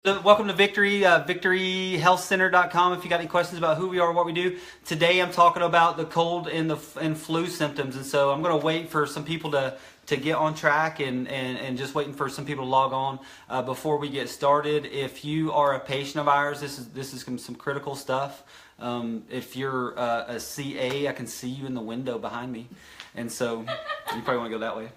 Welcome to Victory, victoryhealthcenter.com. If you got any questions about who we are, what we do. Today I'm talking about the cold and flu symptoms. And so I'm going to wait for some people to get on track and just waiting for some people to log on before we get started. If you are a patient of ours, this is some critical stuff. If you're a CA, I can see you in the window behind me. And so you probably want to go that way.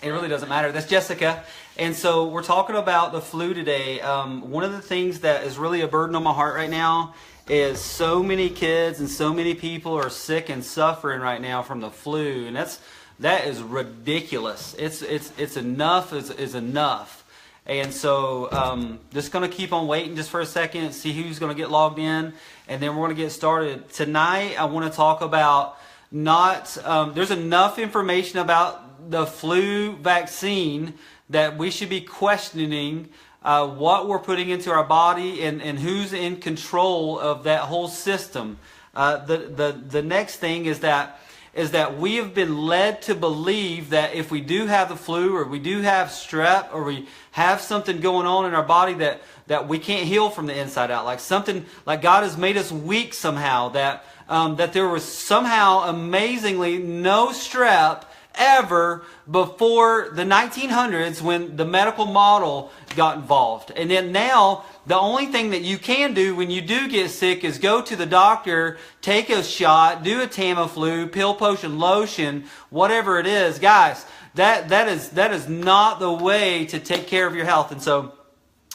It really doesn't matter. That's Jessica. And so we're talking about the flu today. One of the things that is really a burden on my heart right now is so many kids and so many people are sick and suffering right now from the flu. And that is ridiculous. It's enough is enough. And so just going to keep on waiting just for a second and see who's going to get logged in. And then we're going to get started. Tonight I want to talk about there's enough information about the flu vaccine that we should be questioning what we're putting into our body and who's in control of that whole system. The next thing is that we have been led to believe that if we do have the flu or we do have strep or we have something going on in our body that we can't heal from the inside out, like God has made us weak somehow, that there was somehow amazingly no strep ever before the 1900s when the medical model got involved. And then now the only thing that you can do when you do get sick is go to the doctor, take a shot, do a Tamiflu, pill, potion, lotion, whatever it is. Guys, that is not the way to take care of your health. And so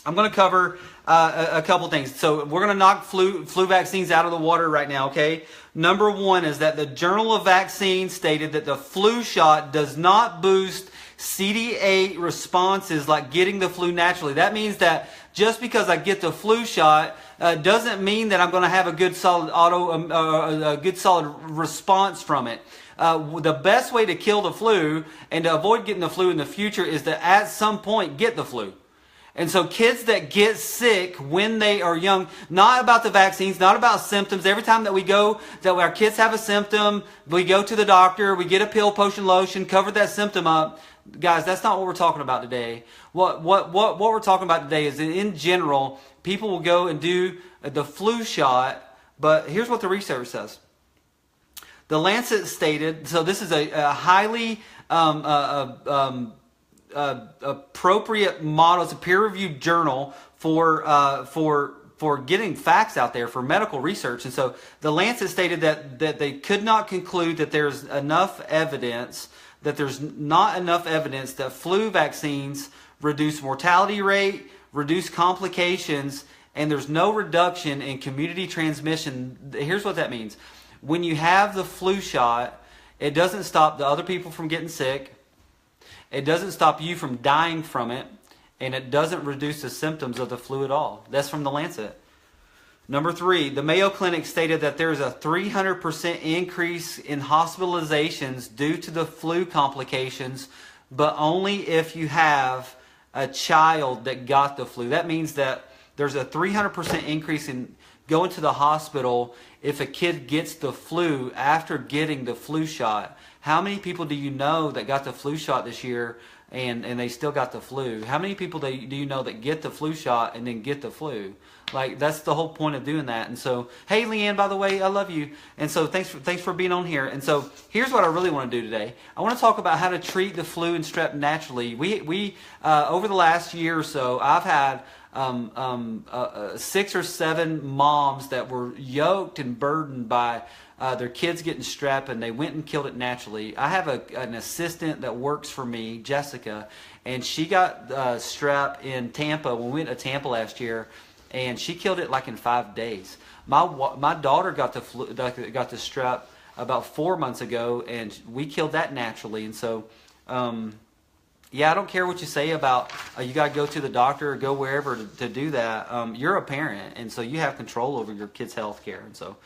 I'm going to cover a couple things. So we're going to knock flu vaccines out of the water right now, okay? Number one is that the Journal of Vaccines stated that the flu shot does not boost CD8 responses like getting the flu naturally. That means that just because I get the flu shot doesn't mean that I'm going to have a good solid response from it. The best way to kill the flu and to avoid getting the flu in the future is to at some point get the flu. And so kids that get sick when they are young, not about the vaccines, not about symptoms. Every time that our kids have a symptom, we go to the doctor, we get a pill, potion, lotion, cover that symptom up. Guys, that's not what we're talking about today. What we're talking about today is that in general, people will go and do the flu shot, but here's what the research says. The Lancet stated, so this is a highly appropriate model. It's a peer-reviewed journal for getting facts out there for medical research. And so the Lancet stated that they could not conclude that there's not enough evidence that flu vaccines reduce mortality rate, reduce complications, and there's no reduction in community transmission. Here's what that means. When you have the flu shot, it doesn't stop the other people from getting sick. It doesn't stop you from dying from it, and it doesn't reduce the symptoms of the flu at all. That's from the Lancet. Number three, the Mayo Clinic stated that there's a 300% increase in hospitalizations due to the flu complications, but only if you have a child that got the flu. That means that there's a 300% increase in going to the hospital if a kid gets the flu after getting the flu shot. How many people do you know that got the flu shot this year and they still got the flu? How many people do you know that get the flu shot and then get the flu? Like, that's the whole point of doing that. And so, hey, Leanne, by the way, I love you. And so thanks for being on here. And so here's what I really want to do today. I want to talk about how to treat the flu and strep naturally. We over the last year or so, I've had 6 or 7 moms that were yoked and burdened by their kids getting strep, and they went and killed it naturally. I have an assistant that works for me, Jessica, and she got strep in Tampa when we went to Tampa last year, and she killed it like in 5 days. My daughter got the strep about 4 months ago, and we killed that naturally. And so, yeah, I don't care what you say about you got to go to the doctor or go wherever to do that. You're a parent, and so you have control over your kid's health care. And so,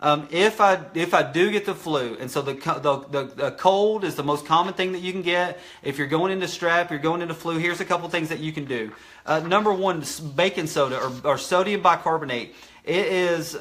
if I do get the flu, and so the cold is the most common thing that you can get. If you're going into strep, you're going into flu, here's a couple things that you can do. Number one, baking soda or sodium bicarbonate. It is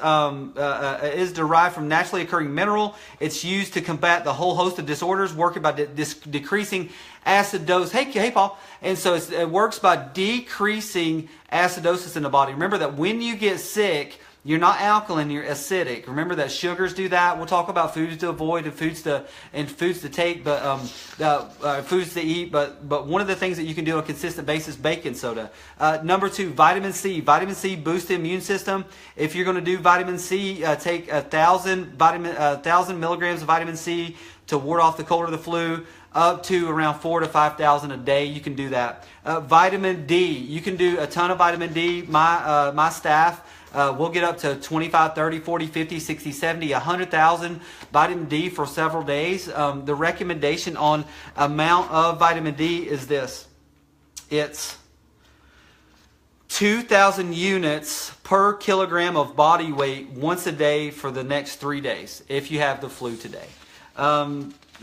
derived from naturally occurring mineral. It's used to combat the whole host of disorders, working by decreasing acidosis. Hey, Paul. And so it works by decreasing acidosis in the body. Remember that when you get sick, you're not alkaline, you're acidic. Remember that sugars do that. We'll talk about foods to avoid and foods to take, but foods to eat. But one of the things that you can do on a consistent basis, baking soda. Number 2, vitamin C. Vitamin C boosts the immune system. If you're going to do vitamin C, take 1,000 milligrams of vitamin C to ward off the cold or the flu. Up to around 4,000 to 5,000 a day, you can do that. Vitamin D, you can do a ton of vitamin D. My staff. We'll get up to 25, 30, 40, 50, 60, 70, 100,000 vitamin D for several days. The recommendation on amount of vitamin D is this. It's 2,000 units per kilogram of body weight once a day for the next 3 days if you have the flu today.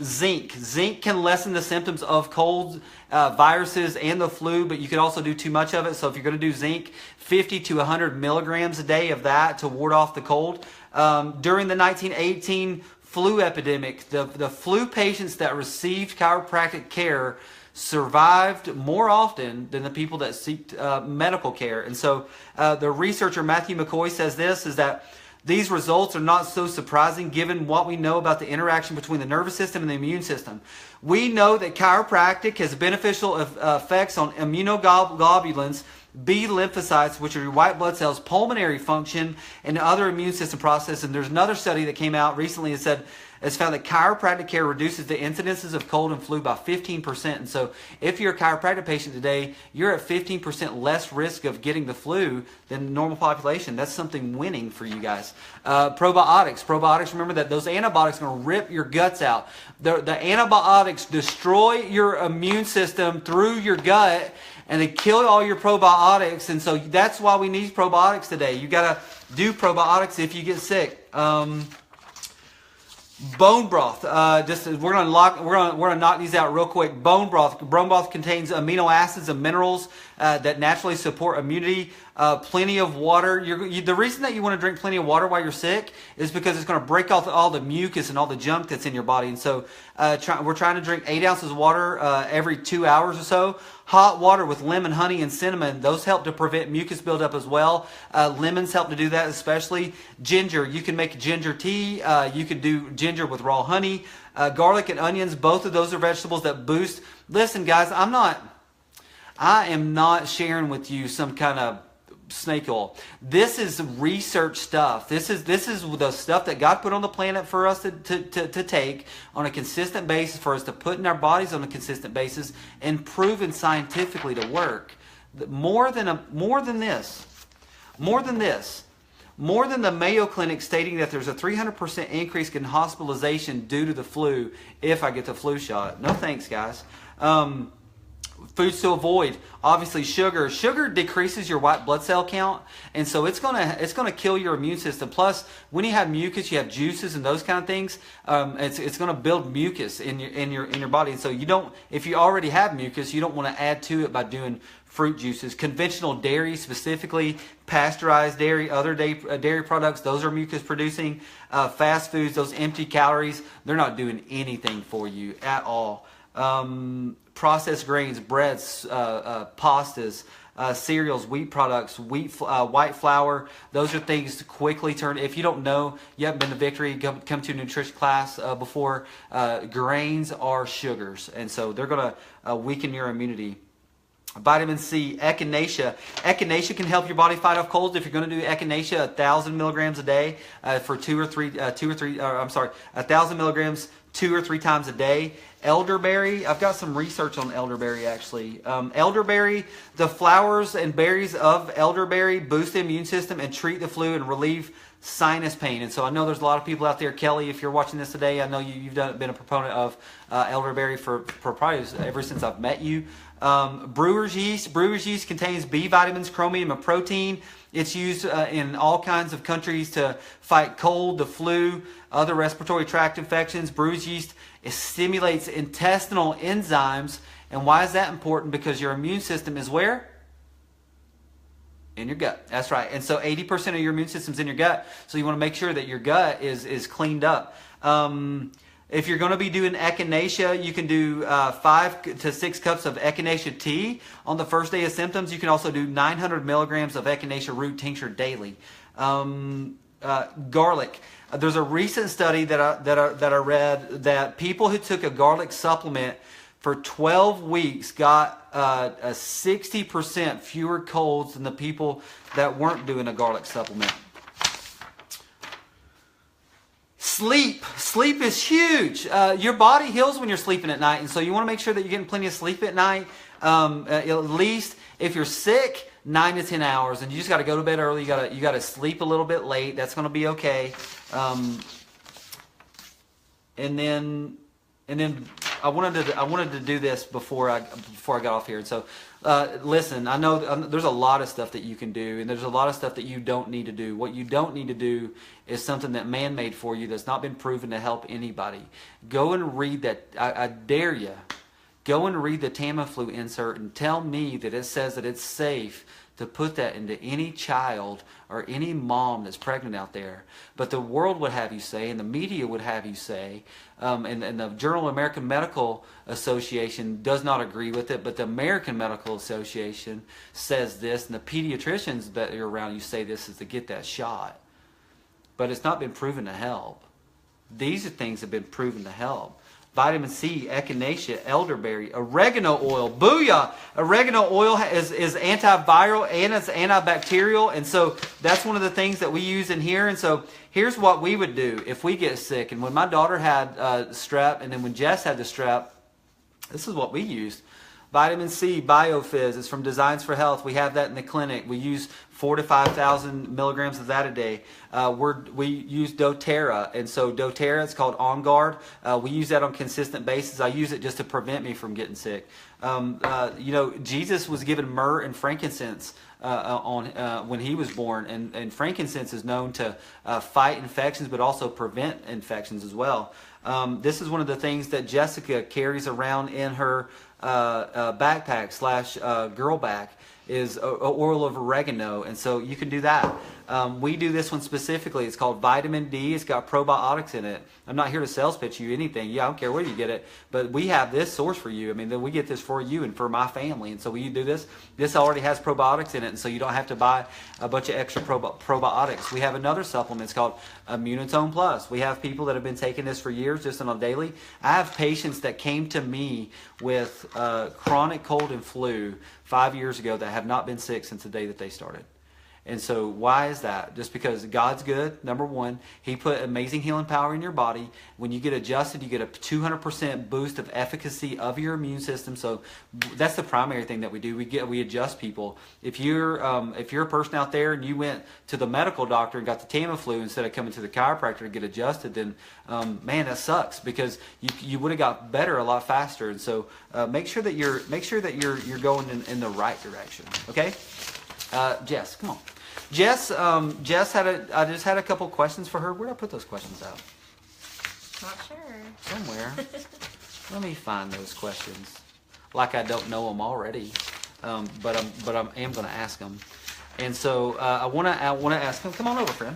Zinc. Zinc can lessen the symptoms of colds, viruses, and the flu, but you can also do too much of it. So if you're going to do zinc, 50 to 100 milligrams a day of that to ward off the cold. During the 1918 flu epidemic, the flu patients that received chiropractic care survived more often than the people that seeked medical care. And so the researcher Matthew McCoy says this, is that these results are not so surprising given what we know about the interaction between the nervous system and the immune system. We know that chiropractic has beneficial effects on immunoglobulins, B lymphocytes, which are your white blood cells, pulmonary function, and other immune system processes. And there's another study that came out recently that said it's found that chiropractic care reduces the incidences of cold and flu by 15%. And so if you're a chiropractic patient today, you're at 15% less risk of getting the flu than the normal population. That's something winning for you guys. Probiotics. Probiotics, remember that those antibiotics are going to rip your guts out. The antibiotics destroy your immune system through your gut, and they kill all your probiotics. And so that's why we need probiotics today. You got to do probiotics if you get sick. Bone broth. We're gonna knock these out real quick. Bone broth. Bone broth contains amino acids and minerals that naturally support immunity. Plenty of water. The reason that you want to drink plenty of water while you're sick is because it's going to break off all the mucus and all the junk that's in your body. And so we're trying to drink 8 ounces of water every 2 hours or so. Hot water with lemon, honey, and cinnamon. Those help to prevent mucus buildup as well. Lemons help to do that especially. Ginger. You can make ginger tea. You can do ginger with raw honey. Garlic and onions. Both of those are vegetables that boost. Listen, guys, I am not sharing with you some kind of snake oil. This is research stuff. This is the stuff that God put on the planet for us to take on a consistent basis, for us to put in our bodies on a consistent basis, and proven scientifically to work. More than the Mayo Clinic stating that there's a 300% increase in hospitalization due to the flu if I get the flu shot. No thanks, guys. Foods to avoid, obviously sugar. Sugar decreases your white blood cell count, and so it's gonna kill your immune system. Plus, when you have mucus, you have juices and those kind of things. It's gonna build mucus in your body, and so if you already have mucus, you don't want to add to it by doing fruit juices. Conventional dairy, specifically pasteurized dairy, other dairy products, those are mucus producing. Fast foods, those empty calories, they're not doing anything for you at all. Processed grains, breads, pastas, cereals, wheat products, white flour. Those are things to quickly turn. If you don't know, you haven't been to Victory, come to a nutrition class before. Grains are sugars, and so they're going to weaken your immunity. Vitamin C, echinacea. Echinacea can help your body fight off colds. If you're going to do echinacea, 1,000 milligrams a day for 1,000 milligrams 2 or 3 times a day. Elderberry, I've got some research on elderberry actually. Elderberry, the flowers and berries of elderberry boost the immune system and treat the flu and relieve sinus pain. And so I know there's a lot of people out there. Kelly, if you're watching this today, I know you've been a proponent of elderberry for probably ever since I've met you. Brewer's yeast. Brewer's yeast contains B vitamins, chromium, and protein. It's used in all kinds of countries to fight cold, the flu, other respiratory tract infections. Brewer's yeast stimulates intestinal enzymes. And why is that important? Because your immune system is where? In your gut. That's right. And so 80% of your immune system's in your gut. So you want to make sure that your gut is cleaned up. If you're going to be doing echinacea, you can do 5 to 6 cups of echinacea tea on the first day of symptoms. You can also do 900 milligrams of echinacea root tincture daily. Garlic. There's a recent study that I read that people who took a garlic supplement for 12 weeks got a 60% fewer colds than the people that weren't doing a garlic supplement. Sleep. Sleep is huge. Your body heals when you're sleeping at night, and so you want to make sure that you're getting plenty of sleep at night. At least if you're sick, 9 to 10 hours, and you just got to go to bed early. You got to sleep a little bit late. That's going to be okay. And then I wanted to do this before I got off here. And so, listen, I know there's a lot of stuff that you can do, and there's a lot of stuff that you don't need to do. What you don't need to do is something that man made for you that's not been proven to help anybody. Go and read that. I dare you. Go and read the Tamiflu insert and tell me that it says that it's safe to put that into any child or any mom that's pregnant out there. But the world would have you say, and the media would have you say, and the Journal of American Medical Association does not agree with it, but the American Medical Association says this, and the pediatricians that are around you say this is to get that shot. But it's not been proven to help. These are things that have been proven to help. Vitamin C, echinacea, elderberry, oregano oil. Booyah! Oregano oil is antiviral and it's antibacterial. And so that's one of the things that we use in here. And so here's what we would do if we get sick. And when my daughter had strep, and then when Jess had the strep, this is what we used. Vitamin C, BioFizz. It's from Designs for Health. We have that in the clinic. We use 4,000 to 5,000 milligrams of that a day. We use doTERRA, and so doTERRA, it's called On Guard. We use that on a consistent basis. I use it just to prevent me from getting sick. Jesus was given myrrh and frankincense when he was born, and frankincense is known to fight infections, but also prevent infections as well. This is one of the things that Jessica carries around in her backpack / girl back is oil of oregano, and so you can do that. We do this one specifically. It's called Vitamin D. It's got probiotics in it. I'm not here to sales pitch you anything. Yeah, I don't care where you get it, but we have this source for you. I mean, we get this for you and for my family, and so we do this. This already has probiotics in it, and so you don't have to buy a bunch of extra probiotics. We have another supplement. It's called Immunotone Plus. We have people that have been taking this for years, just on a daily. I have patients that came to me with chronic cold and flu 5 years ago that have not been sick since the day that they started. And so why is that? Just because God's good, number one. He put amazing healing power in your body. When you get adjusted, you get a 200% boost of efficacy of your immune system. So that's the primary thing that we do. We adjust people. If you're a person out there and you went to the medical doctor and got the Tamiflu instead of coming to the chiropractor to get adjusted, then man, that sucks, because you would have got better a lot faster. And so make sure that you're going in the right direction. Okay, Jess, come on. Jess I just had a couple questions for her. Where did I put those questions out? Not sure. Somewhere. Let me find those questions. Like I don't know them already, but I am going to ask them. And so I want to ask them. Come on over, friend.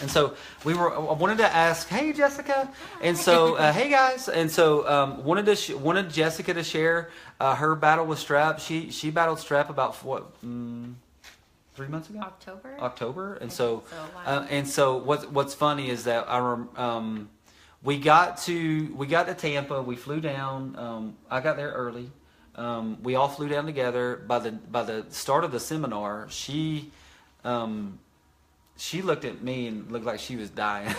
And so I wanted to ask, hey Jessica, and so hey guys, and so wanted Jessica to share her battle with strep. She battled strep about 3 months ago. October, and so what's funny is that we got to Tampa. We flew down. I got there early. We all flew down together. By the start of the seminar, she looked at me and looked like she was dying.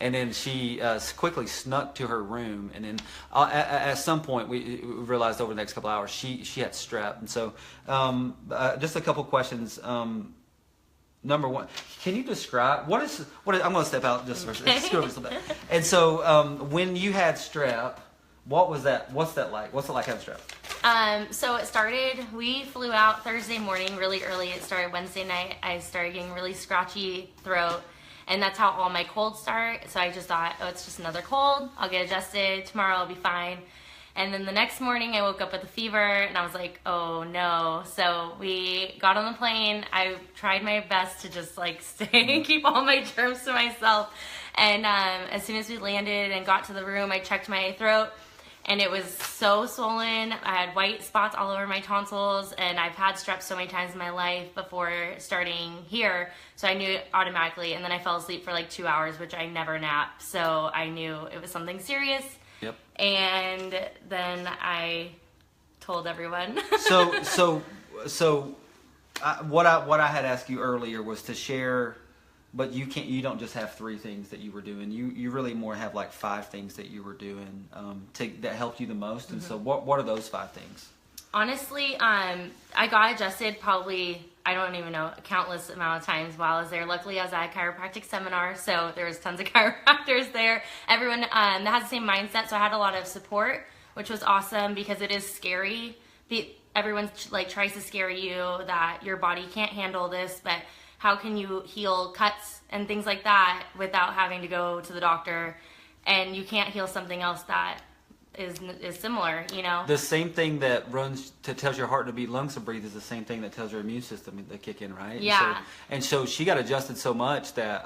And then she quickly snuck to her room. And then at some point, we realized over the next couple hours, she had strep. And so just a couple questions. Number one, can you describe, what is I'm going to step out just for a second. And so when you had strep, what's that like? What's it like having strep? So it started, we flew out Thursday morning really early. It started Wednesday night. I started getting really scratchy throat, and that's how all my colds start. So I just thought, oh, it's just another cold. I'll get adjusted. Tomorrow I'll be fine. And then the next morning I woke up with a fever and I was like, oh no. So we got on the plane. I tried my best to just like stay and keep all my germs to myself. And as soon as we landed and got to the room, I checked my throat and it was so swollen. I had white spots all over my tonsils, and I've had strep so many times in my life before starting here. So I knew it automatically. And then I fell asleep for like 2 hours, which I never nap. So I knew it was something serious. Yep. And then I told everyone. What I had asked you earlier was to share, but you don't just have 3 things that you were doing. You really more have like 5 things that you were doing that helped you the most. And so what are those 5 things? Honestly, I got adjusted probably, I don't even know, a countless amount of times while I was there. Luckily, I was at a chiropractic seminar, so there was tons of chiropractors there. Everyone that has the same mindset, so I had a lot of support, which was awesome because it is scary. Everyone like tries to scare you that your body can't handle this, but how can you heal cuts and things like that without having to go to the doctor? And you can't heal something else that is similar, you know. The same thing that tells your heart to beat, lungs to breathe is the same thing that tells your immune system to kick in, right? Yeah. And so she got adjusted so much that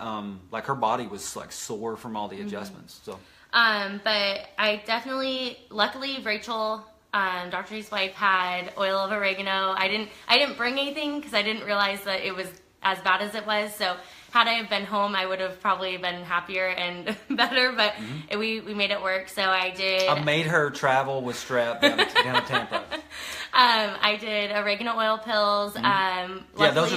like her body was like sore from all the adjustments. So. But I definitely, luckily, Rachel, Dr. G's wife, had oil of oregano. I didn't bring anything because I didn't realize that it was as bad as it was. So had I have been home, I would have probably been happier and better, but we made it work. So I did. I made her travel with strep down to Tampa. I did oregano oil pills. Yeah, those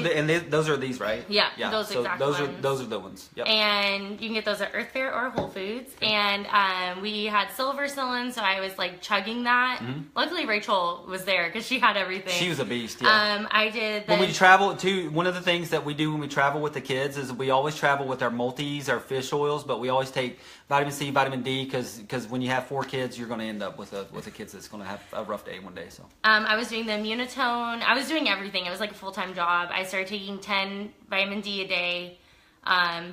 are these, right? Yeah, yeah. those exact ones. Those are the ones. Yep. And you can get those at Earth Fare or Whole Foods. Okay. And we had silver cyllin, so I was like chugging that. Luckily, Rachel was there because she had everything. She was a beast. Yeah. I did. When we travel too, one of the things that we do when we travel with the kids is we always travel with our multis, our fish oils, but we always take vitamin C, vitamin D, because when you have 4 kids, you're going to end up with a kid that's going to have a rough day one day. So. I was doing the immunotone. I was doing everything. It was like a full-time job. I started taking 10 vitamin D a day,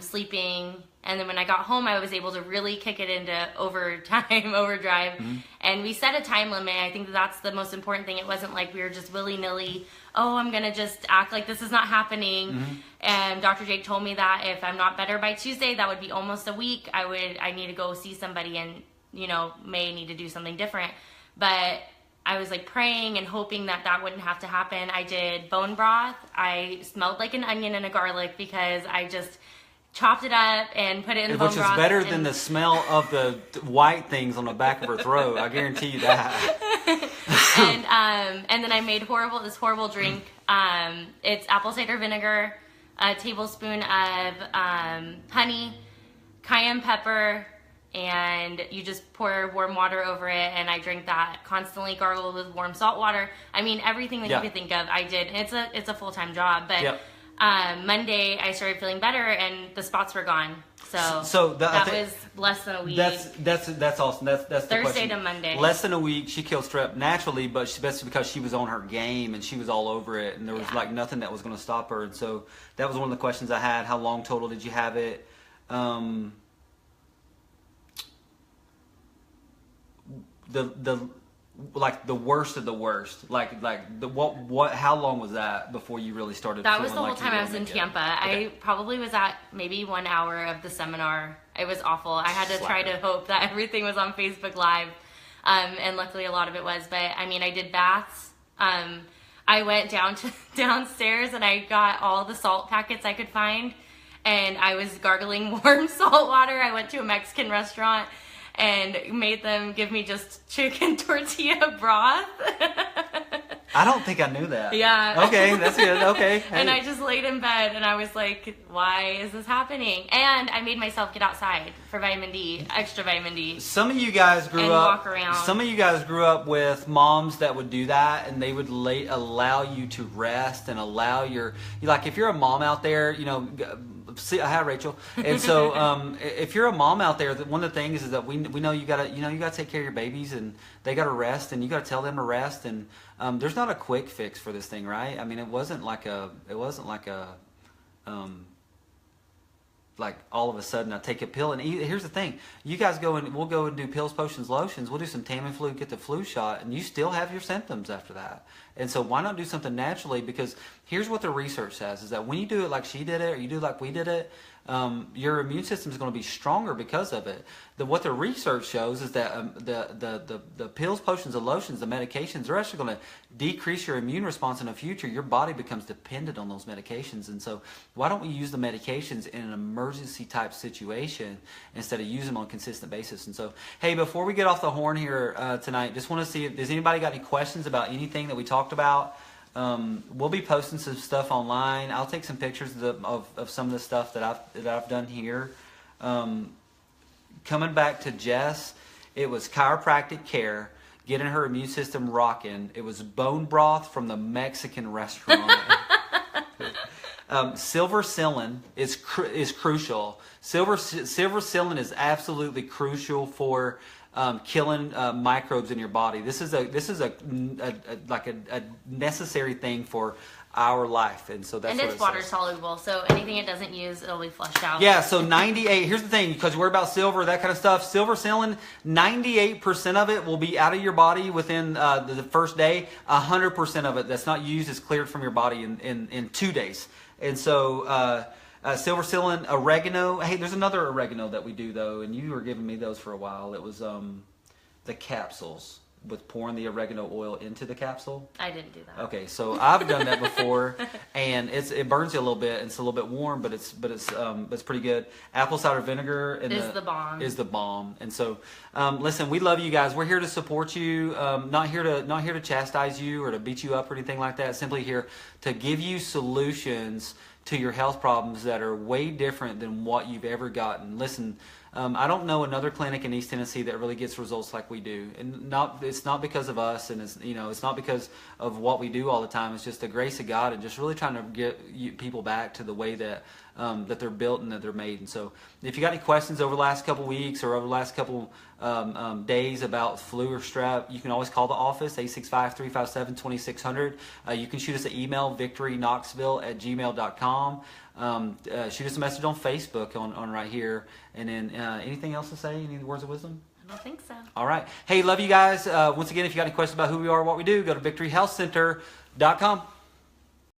sleeping, and then when I got home, I was able to really kick it into overdrive. And we set a time limit. I think that's the most important thing. It wasn't like we were just willy-nilly, oh, I'm going to just act like this is not happening. And Dr. Jake told me that if I'm not better by Tuesday, that would be almost a week. I need to go see somebody and, may need to do something different. But I was like praying and hoping that wouldn't have to happen. I did bone broth. I smelled like an onion and a garlic because I just chopped it up and put it in the bone broth. Which is better than the smell of the white things on the back of her throat. I guarantee you that. And then I made this horrible drink. It's apple cider vinegar, a tablespoon of honey, cayenne pepper, and you just pour warm water over it, and I drink that constantly, gargled with warm salt water. I mean, everything that you could think of, I did. It's a full-time job, but Monday I started feeling better, and the spots were gone. So that was less than a week. That's awesome. That's the Thursday question. to Monday. Less than a week, she killed strep naturally, but that's because she was on her game and she was all over it, and there was like nothing that was going to stop her. And so that was one of the questions I had. How long total did you have it? The worst of the worst, how long was that before you really started? That was the whole time I was in Tampa. Okay. I probably was at maybe 1 hour of the seminar. It was awful. I had to try to hope that everything was on Facebook Live, and luckily a lot of it was. But I mean, I did baths. I went downstairs and I got all the salt packets I could find, and I was gargling warm salt water. I went to a Mexican restaurant and made them give me just chicken tortilla broth. I don't think I knew that. Yeah. Okay, that's good. Okay. Hey. And I just laid in bed and I was like, why is this happening? And I made myself get outside for vitamin D, extra vitamin D. Some of you guys grew up. Walk around. Some of you guys grew up with moms that would do that, and they would allow you to rest and allow if you're a mom out there, hi Rachel. And so if you're a mom out there, one of the things is that we know you gotta take care of your babies, and they gotta rest, and you gotta tell them to rest. And there's not a quick fix for this thing, right? I mean, it wasn't like a like all of a sudden I take a pill. And here's the thing: you guys we'll go and do pills, potions, lotions. We'll do some Tamiflu, get the flu shot, and you still have your symptoms after that. And so why not do something naturally? Because here's what the research says: is that when you do it like she did it, or you do it like we did it, your immune system is going to be stronger because of it. What the research shows is that the pills, potions, and lotions, the medications, are actually going to decrease your immune response in the future. Your body becomes dependent on those medications. And so why don't we use the medications in an emergency type situation instead of using them on a consistent basis? And so, hey, before we get off the horn here tonight, just want to see if does anybody got any questions about anything that we talked about. We'll be posting some stuff online. I'll take some pictures of some of the stuff that I've done here. Coming back to Jess, it was chiropractic care, getting her immune system rocking. It was bone broth from the Mexican restaurant. Silver psyllin is crucial. Silver psyllin is absolutely crucial for killing microbes in your body. This is a necessary thing for our life, and so that's and what it's it water says. soluble, so anything it doesn't use, it'll be flushed out. Yeah, so 98. Here's the thing, because we're about silver, that kind of stuff. Silver psyllin, 98% of it will be out of your body within the first day. 100% of it that's not used is cleared from your body in 2 days. And so silver psyllin, oregano. Hey, there's another oregano that we do though, and you were giving me those for a while. It was the capsules with pouring the oregano oil into the capsule. I didn't do that. Okay, so I've done that before, and it burns you a little bit, and it's a little bit warm, but it's pretty good. Apple cider vinegar is the bomb. Is the bomb. And so, listen, we love you guys. We're here to support you. Not here to chastise you or to beat you up or anything like that. Simply here to give you solutions to your health problems that are way different than what you've ever gotten. Listen. I don't know another clinic in East Tennessee that really gets results like we do, and it's not because of us, and it's not because of what we do all the time. It's just the grace of God, and just really trying to get people back to the way that that they're built and that they're made. And so, if you got any questions over the last couple weeks or over the last couple days about flu or strep, you can always call the office 865-357-2600. You can shoot us an email, victoryknoxville@gmail.com. Shoot us a message on Facebook on right here. And then anything else to say? Any words of wisdom? I don't think so. All right. Hey, love you guys. Once again, if you got any questions about who we are, what we do, go to victoryhealthcenter.com.